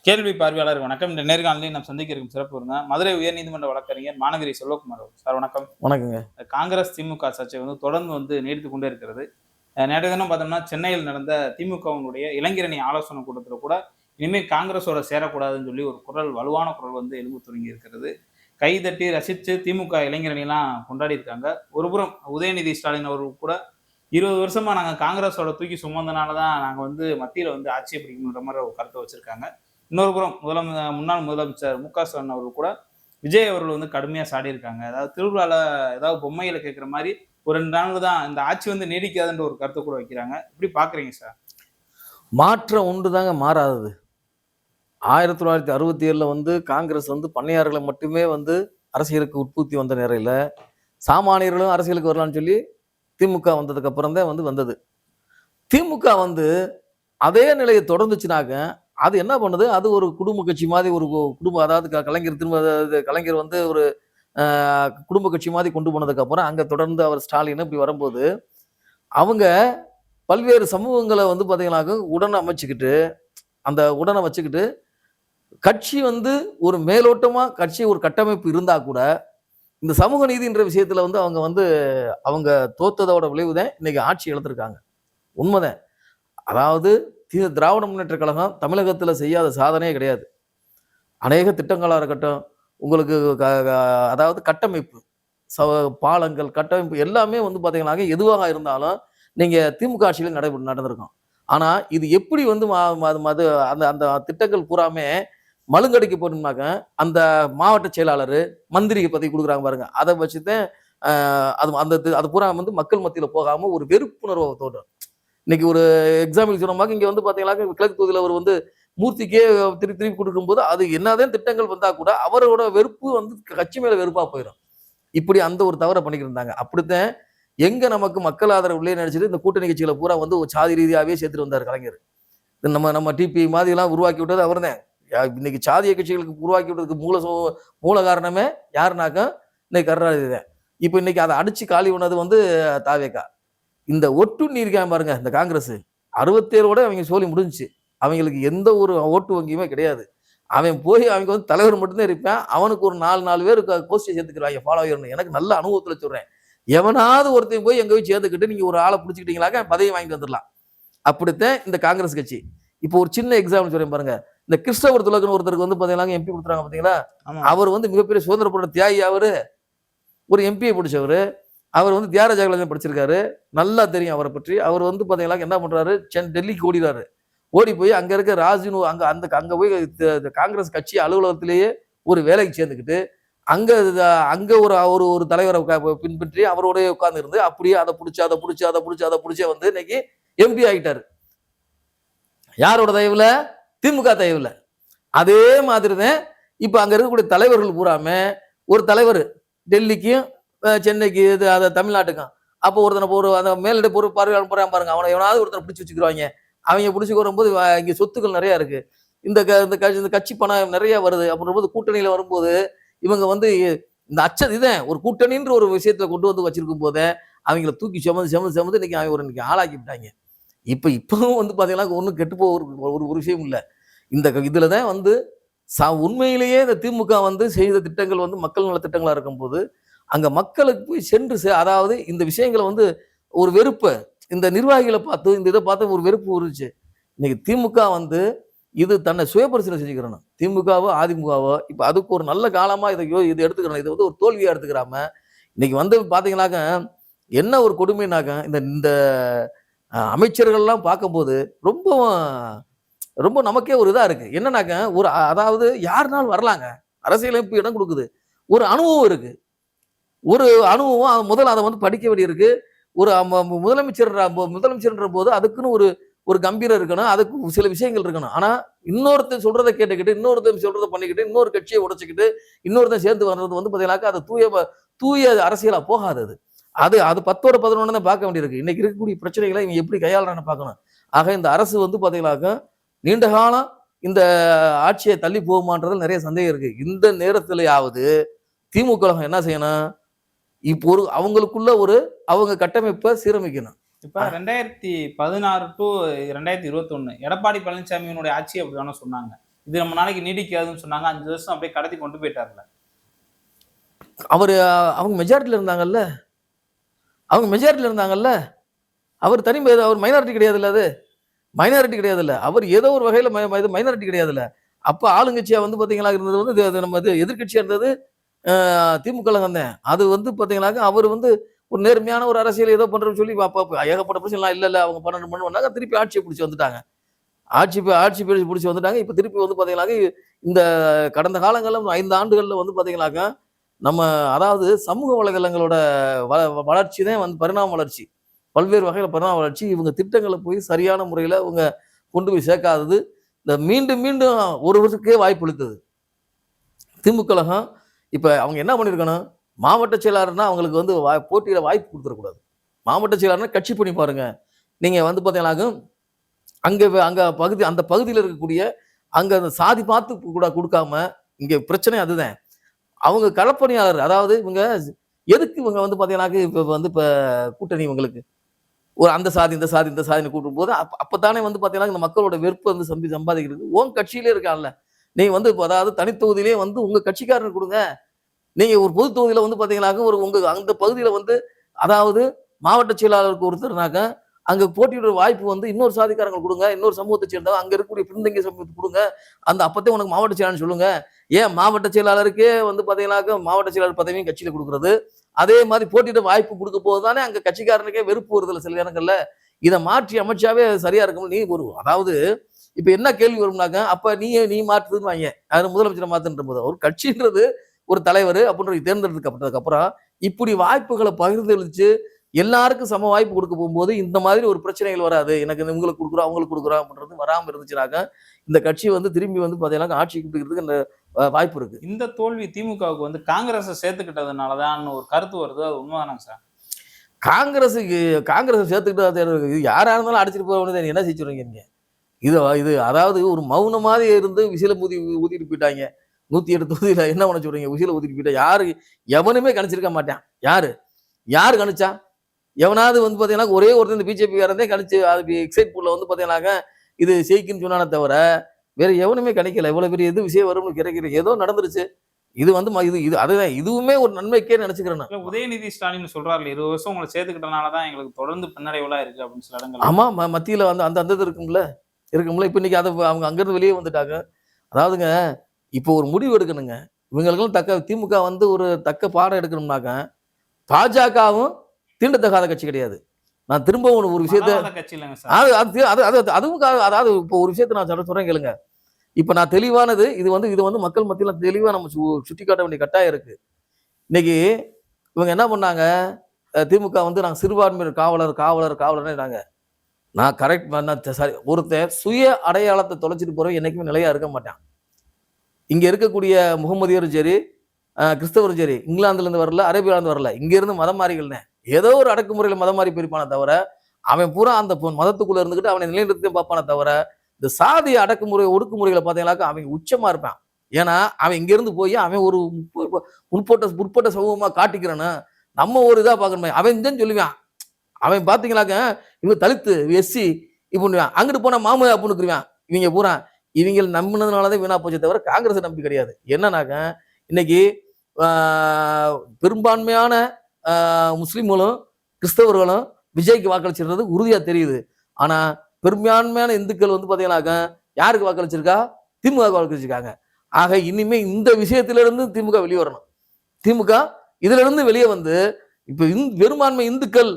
கேள்வி பார்வையாளர் வணக்கம். இந்த நேர்காணலில் நாம் சந்திக்க இருக்கும் சிறப்பு விருந்தினர் மதுரை உயர்நீதிமன்ற வழக்கறிஞர் மாநகரி செல்வகுமார் அவர்கள். சார் வணக்கம். வணக்கங்க. காங்கிரஸ் திமுக சர்ச்சை தொடர்ந்து நீடித்துக் கொண்டே இருக்கிறது. நேற்றைய தினம் பார்த்தோம்னா சென்னையில் நடந்த திமுகவினுடைய இளைஞரணி ஆலோசனை கூட்டத்தில் கூட இனிமேல் காங்கிரஸோட சேரக்கூடாதுன்னு சொல்லி ஒரு வலுவான குரல் எழும்ப தொடங்கி இருக்கிறது. கைதட்டி ரசித்து திமுக இளைஞரணிலாம் கொண்டாடி இருக்காங்க. ஒருபுறம் உதயநிதி ஸ்டாலின் அவர்கள் கூட 20 வருஷமா நாங்கள் காங்கிரஸோட தூக்கி சுமந்தனால தான் நாங்கள் மத்தியில் ஆட்சியை பிடிக்கணுன்ற மாதிரி ஒரு கருத்தை வச்சிருக்காங்க. இன்னொரு புறம் முன்னாள் முதலமைச்சர் மு.க.ஸ்டாலின் அவர்கள் கூட விஜய் அவர்கள் கடுமையா சாடி இருக்காங்க. அதாவது திருவிழால ஏதாவது பொம்மையில கேட்கிற மாதிரி ஒரு 2 நாள் தான் இந்த ஆட்சி நீடிக்காதுன்ற ஒரு கருத்தை கூட வைக்கிறாங்க. எப்படி பாக்குறீங்க சார்? மாற்றம் ஒன்று தாங்க மாறாதது. 1967 காங்கிரஸ் பண்ணையார்களை மட்டுமே அரசியலுக்கு உட்புத்தி வந்த நேரையில சாமானியர்களும் அரசியலுக்கு வரலாம்னு சொல்லி திமுக வந்ததுக்கு அப்புறம் தான் வந்தது. திமுக அதே நிலையை தொடர்ந்துச்சுனாக்க அது என்ன பண்ணுது? அது ஒரு குடும்ப கட்சி மாதிரி ஒரு குடும்ப, அதாவது கலைஞர் ஒரு குடும்ப கட்சி மாதிரி கொண்டு போனதுக்கு அப்புறம் அங்க தொடர்ந்து அவர் ஸ்டாலின் இப்படி வரும்போது அவங்க பல்வேறு சமூகங்களை பாத்தீங்கன்னாக்க உடனே வச்சுக்கிட்டு கட்சி ஒரு மேலோட்டமா கட்சி ஒரு கட்டமைப்பு இருந்தா கூட இந்த சமூக நீதின்ற விஷயத்துல அவங்க தோத்ததோட விளைவுதான் இன்னைக்கு ஆட்சி இழந்திருக்காங்க. உண்மைதான். அதாவது திராவிட முன்னேற்ற கழகம் தமிழகத்தில் செய்யாத சாதனையே கிடையாது. அநேக திட்டங்களாக இருக்கட்டும், உங்களுக்கு அதாவது கட்டமைப்பு, பாலங்கள், கட்டமைப்பு எல்லாமே பார்த்தீங்கன்னா எதுவாக இருந்தாலும் நீங்கள் திமுக ஆட்சியில் நடந்திருக்கும். ஆனால் இது எப்படி அந்த அந்த திட்டங்கள் பூராமே மழுங்கடிக்க போனோம்னாக்க அந்த மாவட்ட செயலாளர் மந்திரி பதவி கொடுக்குறாங்க பாருங்க, அதை வச்சுதான் அது பூரா மக்கள் மத்தியில் போகாமல் ஒரு வெறுப்புணர்வை தோன்றும். இன்னைக்கு ஒரு எக்ஸாம்பிள் சொன்னோம்னாக்க இங்க பாத்தீங்கன்னா கிழக்கு தொகுதியில் அவர் மூர்த்திக்கே திருப்பி கொடுக்கும்போது அது என்னதான் திட்டங்கள் வந்தா கூட அவரோட வெறுப்பு கட்சி மேல வெறுப்பா போயிடும். இப்படி அந்த ஒரு தவறை பண்ணிக்கிட்டு இருந்தாங்க. அப்படித்தான் எங்க நமக்கு மக்கள் ஆதரவு உள்ளே நினைச்சிட்டு இந்த கூட்டணி கட்சிகளை பூரா ஒரு சாதி ரீதியாவே சேர்த்துட்டு வந்தார் கலைஞர். நம்ம டிபி மாதிரி எல்லாம் உருவாக்கி விட்டது அவர் தான். இன்னைக்கு சாதிய கட்சிகளுக்கு உருவாக்கி விட்டதுக்கு மூல காரணமே யாருனாக்க இன்னைக்கு கருணாநிதி தான். இப்ப இன்னைக்கு அதை அடிச்சு காலி பண்ணது தாவேகா. இந்த ஒட்டுண்ணி இருக்காம பாருங்க, இந்த காங்கிரஸ் 67 அவங்க சோழி முடிஞ்சிச்சு. அவங்களுக்கு எந்த ஒரு ஓட்டு வங்கியுமே கிடையாது. அவன் போய் அவங்க தலைவர் மட்டும்தான் இருப்பான். அவனுக்கு ஒரு 4 பேர் கோஷ்டி சேர்த்துக்கிறாங்க ஃபாலோயர்னு. எனக்கு நல்ல அனுபவத்துல சொல்றேன். எவனாவது ஒருத்தையும் போய் எங்க போய் சேர்த்துக்கிட்டு நீங்க ஒரு ஆளை பிடிச்சிக்கிட்டீங்களாக்க பதவி வாங்கிட்டு வந்துடலாம். அப்படித்தான் இந்த காங்கிரஸ் கட்சி. இப்போ ஒரு சின்ன எக்ஸாம்பிள் சொல்றேன் பாருங்க. இந்த கிறிஸ்தவர் துலகன் ஒருத்தருக்கு பாத்தீங்கன்னா எம்பி கொடுத்துறாங்க பாத்தீங்களா. அவர் மிகப்பெரிய சுதந்திர போராட்ட தியாகி. அவரு ஒரு எம்பியை பிடிச்சவரு. அவர் தியாகராஜ கலைஞர் படிச்சிருக்காரு. நல்லா தெரியும் அவரை பற்றி. அவர் பாத்தீங்கன்னா என்ன பண்றாரு, டெல்லிக்கு ஓடிறாரு. ஓடி போய் அங்க இருக்க ராஜினு அங்க போய் காங்கிரஸ் கட்சி அலுவலகத்திலேயே ஒரு வேலைக்கு சேர்ந்துக்கிட்டு அங்க ஒரு தலைவரை பின்பற்றி அவரோடய உட்கார்ந்து இருந்து அப்படியே அதை பிடிச்சி இன்னைக்கு எம்பி ஆகிட்டாரு. யாரோட தயவுல? திமுக தயவுல. அதே மாதிரிதான் இப்ப அங்க இருக்கக்கூடிய தலைவர்கள் பூராம ஒரு தலைவர் டெல்லிக்கும் சென்னைக்கு அதை தமிழ்நாட்டுக்கும் அப்போ ஒருத்தனை அந்த மேலிட பார்வையாளர் போறான் பாருங்க, அவனை எவனாவது ஒருத்தனை பிடிச்சி வச்சுக்கிறாங்க. அவங்க பிடிச்சி வரும்போது இங்க சொத்துக்கள் நிறைய இருக்கு, இந்த கட்சி பணம் நிறைய வருது அப்படின்ற கூட்டணியில வரும்போது இவங்க இந்த இதான் ஒரு கூட்டணின்ற ஒரு விஷயத்துல கொண்டு வச்சிருக்கும் போதே அவங்கள தூக்கி செமந்து இன்னைக்கு அவங்க இன்னைக்கு ஆளாக்கி விட்டாங்க. இப்பவும் பாத்தீங்கன்னா ஒன்றும் கெட்டு போக ஒரு விஷயம் இல்லை. இதுலதான் உண்மையிலேயே இந்த திமுக செய்த திட்டங்கள் மக்கள் நல திட்டங்களா இருக்கும்போது அங்க மக்களுக்கு போய் சென்று அதாவது இந்த விஷயங்களை ஒரு வெறுப்பை இந்த நிர்வாகிகளை பார்த்து இந்த இதை பார்த்து ஒரு வெறுப்பு இருந்துச்சு. இன்னைக்கு திமுக இது தன்னை சுயபரிசீலனை செஞ்சுக்கிறணும். திமுகவோ அதிமுகவோ இப்ப அதுக்கு ஒரு நல்ல காலமா இது எடுத்துக்கிறோம். இதை ஒரு தோல்வியா எடுத்துக்கிறாம இன்னைக்கு பாத்தீங்கன்னாக்க என்ன ஒரு கொடுமைனாக்க இந்த அமைச்சர்கள்லாம் பார்க்கும்போது ரொம்ப ரொம்ப நமக்கே ஒரு இதா இருக்கு. என்னன்னாக்க ஒரு அதாவது யாருனாலும் வரலாங்க, அரசியலமைப்பு இடம் கொடுக்குது, ஒரு அனுபவம் இருக்கு, ஒரு அனுபவம் முதல்ல அதை படிக்க வேண்டியிருக்கு. ஒரு முதலமைச்சர்ன்ற போது அதுக்குன்னு ஒரு கம்பீரம் இருக்கணும், அதுக்கு சில விஷயங்கள் இருக்கணும். ஆனா இன்னொருத்தன் சொல்றதை கேட்டுக்கிட்டு இன்னொருத்தன் சொல்றதை பண்ணிக்கிட்டு இன்னொரு கட்சியை உடைச்சிக்கிட்டு இன்னொருத்தன் சேர்ந்து வர்றது பாத்தீங்கன்னாக்கா அது தூய அரசியலா போகாது. அது 10ஓட 11 தான் பார்க்க வேண்டியிருக்கு. இன்னைக்கு இருக்கக்கூடிய பிரச்சனைகளை இவங்க எப்படி கையாளுறான்னு பார்க்கணும். ஆக இந்த அரசு பாத்தீங்கன்னாக்கா நீண்ட காலம் இந்த ஆட்சியை தள்ளி போகுமான்றது நிறைய சந்தேகம் இருக்கு. இந்த நேரத்திலேயாவது திமுக என்ன செய்யணும், இப்போ அவங்களுக்குள்ள அவங்க கட்டமைப்பை சீரமைக்கணும். இப்ப 2016 to 2021 எடப்பாடி பழனிசாமியினுடைய ஆட்சி அப்படி சொன்னாங்க. இது நம்ம நாளைக்கு நீடிக்காதுன்னு சொன்னாங்க. 5 வருஷம் அப்படியே கடத்தி கொண்டு போயிட்டாருல்ல. அவரு அவங்க மெஜாரிட்டில இருந்தாங்கல்ல. அவங்க மெஜாரிட்டில இருந்தாங்கல்ல. அவர் அவர் மைனாரிட்டி கிடையாதுல்ல அது. மைனாரிட்டி கிடையாதுல்ல. அவர் ஏதோ ஒரு வகையில இது மைனாரிட்டி கிடையாதுல்ல. அப்ப ஆளுங்கட்சியா வந்து பாத்தீங்களா இருந்தது வந்து நம்ம இது எதிர்க்கட்சியா இருந்தது திமுக தான். அது வந்து பாத்தீங்கன்னாக்க அவர் வந்து ஒரு நேர்மையான ஒரு அரசியல் ஏதோ பண்றோம்னு சொல்லி ஏகப்பட்ட பிரச்சனை இல்ல அவங்க 12 பண்ணுவாங்க. திருப்பி ஆட்சியை பிடிச்சி வந்துட்டாங்க. ஆட்சி பிடிச்சி வந்துட்டாங்க. இப்ப திருப்பி வந்து பாத்தீங்கன்னாக்க இந்த கடந்த காலங்கள்ல 5 ஆண்டுகள்ல வந்து பாத்தீங்கன்னாக்க நம்ம அதாவது சமூக வலைதளங்களோட வளர்ச்சி தான் வந்து பரிணாம வளர்ச்சி. பல்வேறு வகையில பரிணாம வளர்ச்சி. இவங்க திட்டங்களை போய் சரியான முறையில இவங்க கொண்டு போய் சேர்க்காதது இந்த மீண்டும் மீண்டும் ஒருவருக்கே வாய்ப்பு அளித்தது. திமுக கழகம் இப்ப அவங்க என்ன பண்ணிருக்கணும், மாவட்ட செயலாளர்னா அவங்களுக்கு வந்து போட்டியில வாய்ப்பு கொடுத்துடக்கூடாது. மாவட்ட செயலாளர்னா கட்சி பண்ணி பாருங்க. நீங்க வந்து பாத்தீங்கன்னாக்க அங்க அந்த பகுதியில் இருக்கக்கூடிய அங்க அந்த சாதி பார்த்து கூட கொடுக்காம, இங்க பிரச்சனை அதுதான். அவங்க களப்பணியாளர், அதாவது இவங்க எதுக்கு இவங்க வந்து பாத்தீங்கன்னாக்க இப்ப கூட்டணி இவங்களுக்கு ஒரு அந்த சாதி இந்த சாதின்னு கூட்டும் போது அப்பதானே வந்து பாத்தீங்கன்னா இந்த மக்களோட வெறுப்பு வந்து சம்பாதிக்கிறது. உன் கட்சியிலே இருக்கான்ல, நீங்க வந்து அதாவது தனித்தொகுதியிலே வந்து உங்க கட்சிக்காரனுக்கு கொடுங்க. நீங்க ஒரு பொது தொகுதியில வந்து பாத்தீங்கன்னாக்க உங்க அந்த பகுதியில வந்து அதாவது மாவட்ட செயலாளருக்கு ஒருத்தர்னாக்க அங்க போட்டியிட வாய்ப்பு வந்து இன்னொரு சாதிக்காரங்க கொடுங்க, இன்னொரு சமூகத்தை சேர்ந்தவங்க அங்க இருக்கக்கூடிய பின்தங்கிய சமூகத்துக்கு கொடுங்க. அந்த அப்பத்தே உனக்கு மாவட்ட செயலாளர் சொல்லுங்க. ஏன் மாவட்ட செயலாளருக்கே வந்து பாத்தீங்கன்னாக்க மாவட்ட செயலாளர் பதவியும் கட்சியில கொடுக்குறது, அதே மாதிரி போட்டியிட வாய்ப்பு கொடுக்க போதுதானே அங்க கட்சிக்காரனுக்கே வெறுப்பு வருதுல சில நேரங்கள்ல. இதை மாற்றி அமைச்சாவே சரியா இருக்கும். நீ ஒரு அதாவது இப்ப என்ன கேள்வி வரும்னாக்க, அப்ப நீ மாற்றுதுன்னு வாங்க, அது முதலமைச்சரை மாத்துன்ற போது ஒரு கட்சின்றது ஒரு தலைவர் அப்படின்ற தேர்ந்தெடுக்கப்பட்டதுக்கு அப்புறம் இப்படி வாய்ப்புகளை பகிர்ந்தளிச்சு எல்லாருக்கும் சம வாய்ப்பு கொடுக்க போகும்போது இந்த மாதிரி ஒரு பிரச்சனைகள் வராது. எனக்கு இவங்களுக்கு கொடுக்குறோம் அவங்களுக்கு கொடுக்குறோம் அப்படின்றது வராம இருந்துச்சுனாக்க இந்த கட்சி வந்து திரும்பி வந்து பாத்தீங்கன்னா ஆட்சிக்கு பிடிக்கிறதுக்கு இந்த வாய்ப்பு இருக்கு. இந்த தோல்வி திமுகவுக்கு வந்து காங்கிரஸ் சேர்த்துக்கிட்டதுனாலதான் ஒரு கருத்து வருது. அது உண்மைதானாங்க சார்? காங்கிரஸ் சேர்த்துக்கிட்டு யாரா இருந்தாலும் அடிச்சுட்டு போக என்ன செஞ்சுருவீங்க நீங்க? இது அதாவது ஒரு மௌனமாதிரி இருந்து விசில ஊதிட்டு போயிட்டாங்க. 108 தொகுதியில என்ன பண்ண சொல்றீங்க? விசில ஊதிட்டு போயிட்டா யாரு எவனுமே கணிச்சிருக்க மாட்டான். யாரு கணிச்சா? எவனாவது வந்து பாத்தீங்கன்னா ஒரே ஒருத்தர் இந்த பிஜேபி காரந்தே கணிச்சு அது எக்ஸைட் பூல்ல வந்து பாத்தீங்கன்னாக்க இது ஜெயிக்குன்னு சொன்னானே தவிர வேற எவனுமே கணிக்கல. இவ்வளவு பெரிய எது விஷயம் வரும்னு கிடைக்கல. ஏதோ நடந்துருச்சு. இது வந்து இது அதுதான் இதுவுமே ஒரு நன்மைக்கே நினைச்சுக்கிறேன். உதயநிதி ஸ்டாலின் சொல்றாரு 20 வருஷம் உங்களை சேர்த்துக்கிட்டனாலதான் எங்களுக்கு தொடர்ந்து பின்னடைவுலாம் இருக்கு அப்படின்னு சில இடங்கள். ஆமா, மத்தியில வந்து அந்த இருக்கும்ல. இப்ப இன்னைக்கு அதை அவங்க அங்கிருந்து வெளியே வந்துட்டாங்க. அதாவதுங்க இப்போ ஒரு முடிவு எடுக்கணுங்க. இவங்களுக்கும் திமுக வந்து ஒரு தக்க பாடம் எடுக்கணும்னாக்க பாஜகவும் தீண்டத்தகாத கட்சி கிடையாது. நான் திரும்ப ஒரு விஷயத்த அதுவும் அதாவது இப்போ ஒரு விஷயத்த நான் சொல்றேன் கேளுங்க. இப்ப நான் தெளிவானது இது வந்து மக்கள் மத்தியில தெளிவா நம்ம சுட்டி காட்ட வேண்டிய கட்டாயம் இருக்கு. இன்னைக்கு இவங்க என்ன பண்ணாங்க, திமுக வந்து நாங்க சிறுபான்மையினர் காவலர்னாங்க. நான் கரெக்ட் சரி, ஒருத்தர் சுய அடையாளத்தை தொலைச்சிட்டு போறவன் என்னைக்குமே நிலையா இருக்க மாட்டான். இங்க இருக்கக்கூடிய முகமதியரும் சரி, கிறிஸ்தவரும் சரி, இங்கிலாந்துல இருந்து வரல, அரேபியால இருந்து வரல, இங்க இருந்து மதம் மாறிகள் ஏதோ ஒரு அடக்குமுறையில மதம் மாறி போயிருப்பானே தவிர அவன் பூரா அந்த மதத்துக்குள்ள இருந்துகிட்டு அவனை நிலைநிறுத்தையும் பார்ப்பானே தவிர இந்த சாதி அடக்குமுறை ஒடுக்குமுறைகளை பார்த்தீங்கன்னாக்கா அவன் உச்சமா இருப்பான். ஏன்னா அவன் இங்க இருந்து போய் அவன் ஒரு முற்பட்ட சமூகமா காட்டிக்கிறான்னு நம்ம ஒரு இதா பார்க்கணுமே அவன் தான் சொல்லுவான். அவன் பாத்தீங்கன்னாக்க இவங்க தலித்து எஸ்சி இப்படிவான், அங்கிட்டு போனா மாமு அப்படின்னுக்குருவான். இவங்க பூரா இவங்க நம்பினதுனாலதான் வீணா போச்சே தவிர காங்கிரஸ் நம்பி கிடையாது. என்னன்னாக்க இன்னைக்கு பெரும்பான்மையான முஸ்லிம்களும் கிறிஸ்தவர்களும் விஜய்க்கு வாக்களிச்சிருந்தது உறுதியா தெரியுது. ஆனா பெரும்பான்மையான இந்துக்கள் வந்து பாத்தீங்கன்னாக்க யாருக்கு வாக்களிச்சிருக்கா? திமுக வாக்களிச்சிருக்காங்க. ஆக இனிமே இந்த விஷயத்தில இருந்து திமுக வெளியே வரணும். திமுக இதுல இருந்து வெளியே வந்து இப்ப பெரும்பான்மை இந்துக்கள்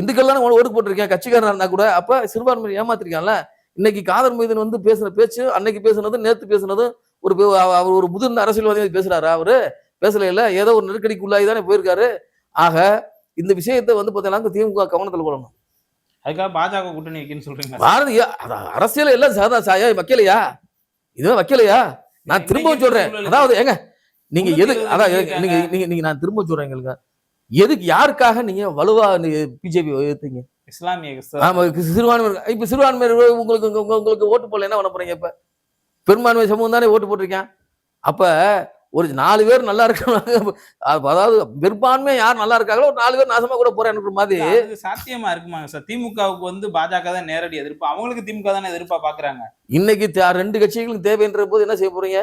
இந்துக்கள் தானே ஓட்டு போட்டிருக்கேன் கட்சிக்காரனா இருந்தா கூட அப்ப சிறுபான்மை ஏமாத்திருக்கான்ல. இன்னைக்கு காதர் மீதன் வந்து பேசுன பேச்சு அன்னைக்கு பேசுனது நேத்து பேசுனது அவர் ஒரு முதிர்ந்த அரசியல்வாதி பேசுறாரு. அவரு பேசல இல்ல, ஏதோ ஒரு நெருக்கடிக்குள்ளாகி தானே போயிருக்காரு. ஆக இந்த விஷயத்தை வந்து பாத்தீங்கன்னா திமுக கவனத்தில் கொள்ளணும். அதுக்காக பாஜக கூட்டணி வைக்கணும்னு சொல்றீங்க? அரசியல் எல்லாம் சாதா சாயா வைக்கலையா? இதுவே வைக்கலையா? நான் திரும்ப சொல்றேன். அதாவது ஏங்க நீங்க எது அதாவது நீங்க நான் திரும்ப சொல்றேங்க, எதுக்கு யாருக்காக நீங்க வலுவா பிஜேபி எதிர்த்தீங்க? சிறுபான்மையினர் இப்ப சிறுபான்மையினர் உங்களுக்கு ஓட்டு போடல என்ன பண்ண போறீங்க? இப்ப பெரும்பான்மை சமூகம் தானே ஓட்டு போட்டிருக்கேன். அப்ப ஒரு 4 பேர் நல்லா இருக்காங்க, அதாவது பெரும்பான்மை யார் நல்லா இருக்காங்களோ ஒரு 4 பேர் நாசமா கூட போறேன்ற மாதிரி. அதுக்கு சாத்தியமா இருக்குமாங்க சார்? திமுகவுக்கு வந்து பாஜக தான் நேரடி எதிர்ப்பு, அவங்களுக்கு திமுக தானே எதிர்ப்பா பாக்குறாங்க. இன்னைக்கு 2 கட்சிகளுக்கும் தேவைன்ற போது என்ன செய்ய போறீங்க?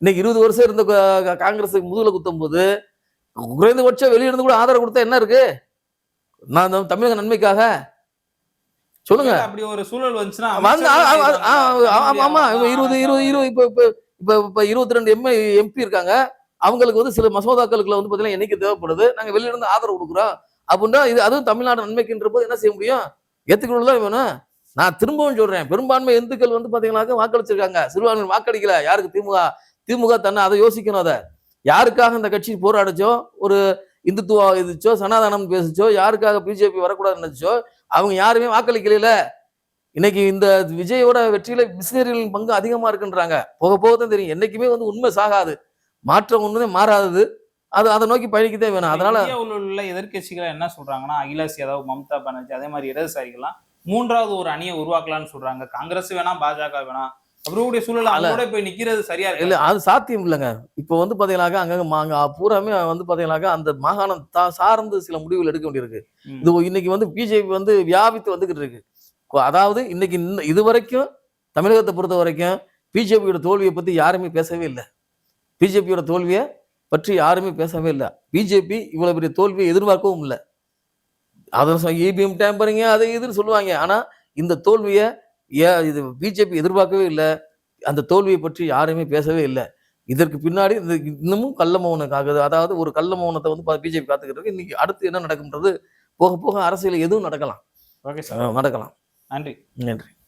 இன்னைக்கு 20 வருஷம் இருந்த காங்கிரஸுக்கு முதுகுல குத்தும் போது குறைந்தபட்சம் வெளியிருந்து கூட ஆதரவு கொடுத்தா என்ன இருக்கு? நான் தமிழக நன்மைக்காக சொல்லுங்க. அப்படி ஒரு சூழல் வந்துச்சுன்னா வந்து ஆமா 20 இப்ப 22 எம்பி இருக்காங்க. அவங்களுக்கு வந்து சில மசோதாக்களுக்குள்ள வந்து பாத்தீங்கன்னா எண்ணிக்கை தேவைப்படுது. நாங்க வெளியில இருந்து ஆதரவு கொடுக்குறோம் அப்படின்னா இது அதுவும் தமிழ்நாடு நன்மைக்குன்ற போது என்ன செய்ய முடியும்? ஏத்துக்கொள்ளதான் வேணும். நான் திரும்பவும் சொல்றேன், பெரும்பான்மை இந்துக்கள் வந்து பாத்தீங்கன்னாக்க வாக்களிச்சிருக்காங்க, சிறுபான்மை வாக்களிக்கல. யாருக்கு? திமுக தன்னை அதை யோசிக்கணும். அதை யாருக்காக இந்த கட்சி போராடிச்சோ, ஒரு இந்துத்துவா இதுச்சோ, சனாதனம் பேசிச்சோ, யாருக்காக பிஜேபி வரக்கூடாதுன்னு நினைச்சோ அவங்க யாருமே வாக்களிக்கல. இன்னைக்கு இந்த விஜயோட வெற்றியில மிஷினரிகளின் பங்கு அதிகமா இருக்குன்றாங்க. போக போக தான் தெரியும். என்னைக்குமே வந்து உண்மை சாகாது, மாற்றம் ஒண்ணுமே மாறாதது. அது அதை நோக்கி பயணிக்கதே வேணும். அதனால இந்தியாவில் உள்ள எதிர்க்கட்சிகள் என்ன சொல்றாங்கன்னா, அகிலேஷ் யாதவ், மம்தா பானர்ஜி, அதே மாதிரி இடதுசாரிகள்லாம் 3வது ஒரு அணியை உருவாக்கலாம்னு சொல்றாங்க. காங்கிரஸ் வேணாம், பாஜக வேணாம். அவருடைய சூழல் அவங்களோட போய் நிக்கிறது சரியா இல்ல, இருக்கு? அது சாத்தியம் இல்லைங்க. இப்போ வந்து பாத்தீங்கன்னாக்கா அங்க பூராமே வந்து பாத்தீங்கன்னாக்கா அந்த மாகாணம் சார்ந்து சில முடிவுகள் எடுக்க வேண்டியிருக்கு. இது இன்னைக்கு வந்து பிஜேபி வந்து வியாபித்து வந்துகிட்டு இருக்கு. அதாவது இன்னைக்கு இது வரைக்கும் தமிழகத்தை பொறுத்த வரைக்கும் பிஜேபியோட தோல்வியை பத்தி யாருமே பேசவே இல்லை. பிஜேபியோட தோல்வியை பற்றி யாருமே பேசவே இல்லை. பிஜேபி இவ்வளவு பெரிய தோல்வியை எதிர்பார்க்கவும் இல்லை. அதை இபிஎம் டேம்பரிங்க அதை இதுன்னு சொல்லுவாங்க. ஆனா இந்த தோல்வியை இது பிஜேபி எதிர்பார்க்கவே இல்லை. அந்த தோல்வியை பற்றி யாருமே பேசவே இல்லை. இதற்கு பின்னாடி இன்னமும் கள்ள மௌனம் ஆகுது. அதாவது ஒரு கள்ள மௌனத்தை வந்து பிஜேபி காத்துக்கிட்டு இருக்கு. இன்னைக்கு அடுத்து என்ன நடக்கும்ன்றது போக போக அரசியல் எதுவும் நடக்கலாம். ஓகே சார், நடக்கலாம். நன்றி. நன்றி.